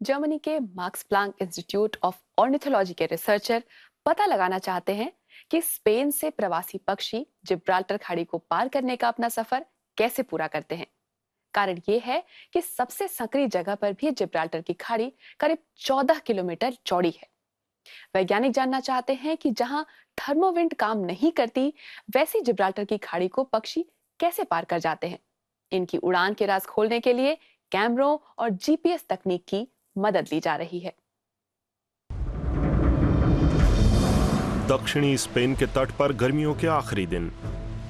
Germany के marks Planck institute of ornithology के researcher पता लगाना चाहते हैं कि स्पेन से प्रवासी पक्षी जिब्राल्टर खाड़ी को पार करने का अपना सफर कैसे पूरा करते हैं। कारण ये है कि सबसे संकरी जगह पर भी जिब्राल्टर की खाड़ी करीब 14 किलोमीटर चौड़ी है। वैज्ञानिक जानना चाहते हैं कि जहां थर्मोविंड काम नहीं करती, वैसी जिब्राल्टर की खाड़ी को पक्षी कैसे पार कर जाते हैं। इनकी उड़ान के राज खोलने के लिए कैमरों और जीपीएस तकनीक की मदद ली जा रही है। दक्षिणी स्पेन के तट पर गर्मियों के आखिरी दिन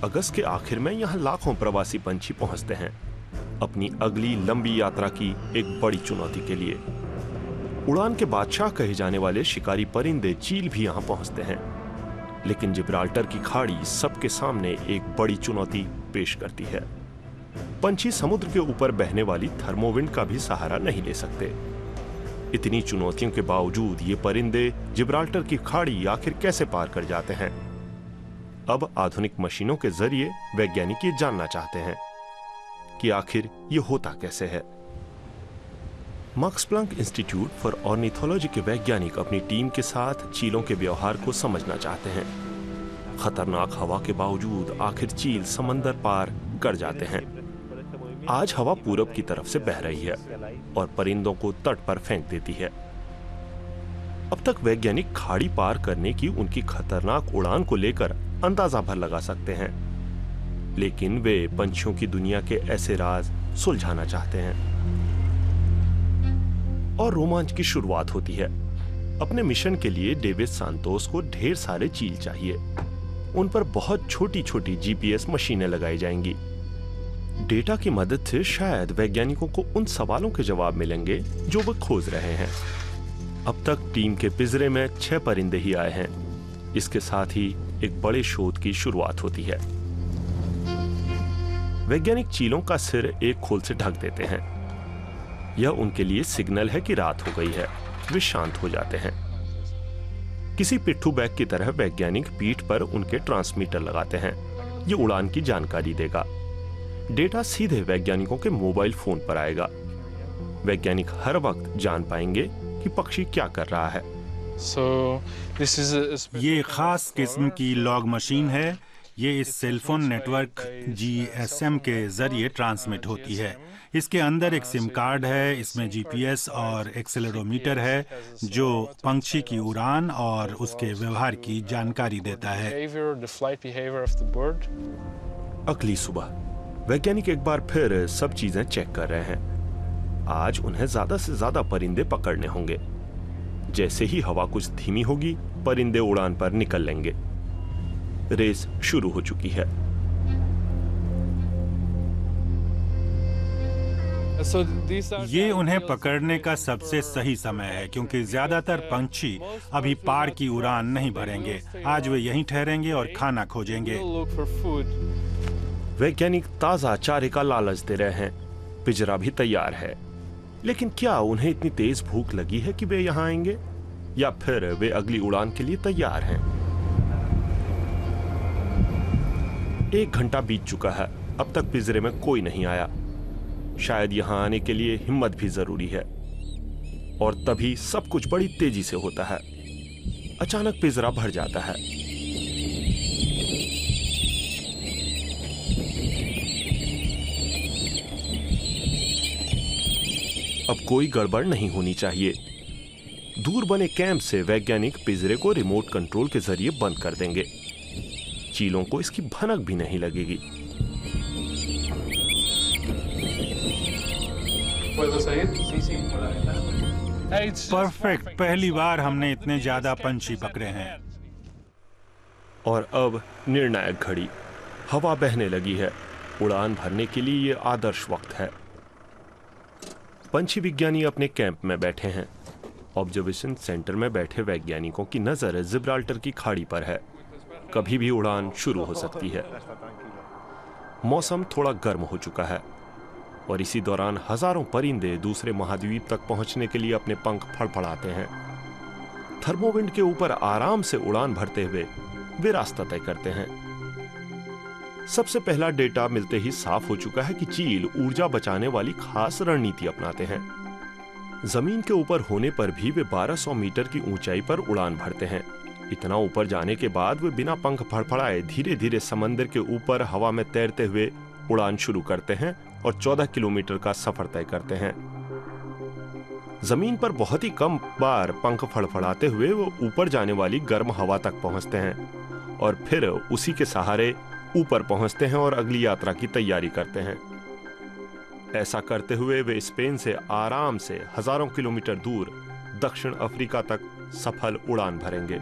अगस्त के आखिर में यहाँ लाखों प्रवासी पंछी पहुंचते हैं अपनी अगली लंबी यात्रा की एक बड़ी चुनौती के लिए। उड़ान के बादशाह कहे जाने वाले शिकारी परिंदे चील भी यहाँ पहुंचते हैं, लेकिन जिब्राल्टर की खाड़ी सबके सामने एक बड़ी चुनौती पेश करती है। पंछी समुद्र के ऊपर बहने वाली थर्मोविंड का भी सहारा नहीं ले सकते। इतनी चुनौतियों के बावजूद ये परिंदे जिब्राल्टर की खाड़ी आखिर कैसे पार कर जाते हैं? अब आधुनिक मशीनों के जरिए वैज्ञानिक ये जानना चाहते हैं कि आखिर ये होता कैसे है। Marks Planck institute for ornithology के वैज्ञानिक अपनी टीम के साथ चीलों के व्यवहार को समझना चाहते हैं। खतरनाक हवा के बावजूद आखिर चील समंदर पार कर जाते हैं। आज हवा पूरब की तरफ से बह रही है और परिंदों को तट पर फेंक देती है। अब तक वैज्ञानिक खाड़ी पार करने की उनकी खतरनाक उड़ान को लेकर अंदाजा भर लगा सकते हैं, लेकिन वे पंछियों की दुनिया के ऐसे राज सुलझाना चाहते हैं। और रोमांच की शुरुआत होती है। अपने मिशन के लिए डेविड सांतोस को ढेर सारे चील चाहिए। उन पर बहुत छोटी छोटी जीपीएस मशीनें लगाई जाएंगी। डेटा की मदद से शायद वैज्ञानिकों को उन सवालों के जवाब मिलेंगे जो वे खोज रहे हैं। अब तक टीम के पिंजरे में 6 परिंदे ही आए हैं। इसके साथ ही एक बड़े शोध की शुरुआत होती है। वैज्ञानिक चीलों का सिर एक खोल से ढक देते हैं। यह उनके लिए सिग्नल है कि रात हो गई है। वे शांत हो जाते हैं। किसी पिट्ठू बैग की तरह वैज्ञानिक पीठ पर उनके ट्रांसमीटर लगाते हैं। ये उड़ान की जानकारी देगा। डेटा सीधे वैज्ञानिकों के मोबाइल फोन पर आएगा। वैज्ञानिक हर वक्त जान पाएंगे कि पक्षी क्या कर रहा है। ये खास किस्म की लॉग मशीन है। ये इस सेलफोन नेटवर्क जीएसएम के जरिए ट्रांसमिट होती है। इसके अंदर एक सिम कार्ड है। इसमें जीपीएस और एक्सेलेरोमीटर है जो पंछी की उड़ान और उसके व्यवहार की जानकारी देता है। अगली सुबह वैज्ञानिक एक बार फिर सब चीजें चेक कर रहे हैं। आज उन्हें ज्यादा से ज्यादा परिंदे पकड़ने होंगे। जैसे ही हवा कुछ धीमी होगी, परिंदे उड़ान पर निकल लेंगे। रेस शुरू हो चुकी है। ये उन्हें पकड़ने का सबसे सही समय है, क्योंकि ज्यादातर पंछी अभी पार की उड़ान नहीं भरेंगे। आज वे यहीं ठहरेंगे और खाना खोजेंगे। वैज्ञानिक ताजा चारे का लालच दे रहे हैं। पिंजरा भी तैयार है, लेकिन क्या उन्हें इतनी तेज भूख लगी है कि वे यहाँ आएंगे, या फिर वे अगली उड़ान के लिए तैयार हैं? 1 घंटा बीत चुका है। अब तक पिंजरे में कोई नहीं आया। शायद यहाँ आने के लिए हिम्मत भी जरूरी है। और तभी सब कुछ बड़ी तेजी से होता है। अचानक पिंजरा भर जाता है। अब कोई गड़बड़ नहीं होनी चाहिए। दूर बने कैंप से वैज्ञानिक पिंजरे को रिमोट कंट्रोल के जरिए बंद कर देंगे। चीलों को इसकी भनक भी नहीं लगेगी। परफेक्ट। पहली बार हमने इतने ज्यादा पंछी पकड़े हैं। और अब निर्णायक घड़ी। हवा बहने लगी है। उड़ान भरने के लिए यह आदर्श वक्त है। पंछी विज्ञानी अपने कैंप में बैठे हैं। ऑब्जर्वेशन सेंटर में बैठे वैज्ञानिकों की नजर जिब्राल्टर की खाड़ी पर है। कभी भी उड़ान शुरू हो सकती है। मौसम थोड़ा गर्म हो चुका है और इसी दौरान हजारों परिंदे दूसरे महाद्वीप तक पहुंचने के लिए अपने पंख फड़फड़ाते हैं। थर्मोविंड के ऊपर आराम से उड़ान भरते हुए वे रास्ता तय करते हैं। सबसे पहला डेटा मिलते ही साफ हो चुका है कि चील ऊर्जा बचाने वाली खास रणनीति अपनाते हैं। जमीन के ऊपर होने पर भी वे 1200 मीटर की ऊंचाई पर उड़ान भरते हैं। इतना ऊपर जाने के बाद वे बिना पंख फड़फड़ाए धीरे धीरे समंदर के ऊपर हवा में तैरते हुए उड़ान शुरू करते हैं और 14 किलोमीटर का सफर तय करते हैं। जमीन पर बहुत ही कम बार पंख फड़फड़ाते हुए वो ऊपर जाने वाली गर्म हवा तक पहुंचते हैं और फिर उसी के सहारे ऊपर पहुंचते हैं और अगली यात्रा की तैयारी करते हैं। ऐसा करते हुए वे स्पेन से आराम से हजारों किलोमीटर दूर दक्षिण अफ्रीका तक सफल उड़ान भरेंगे।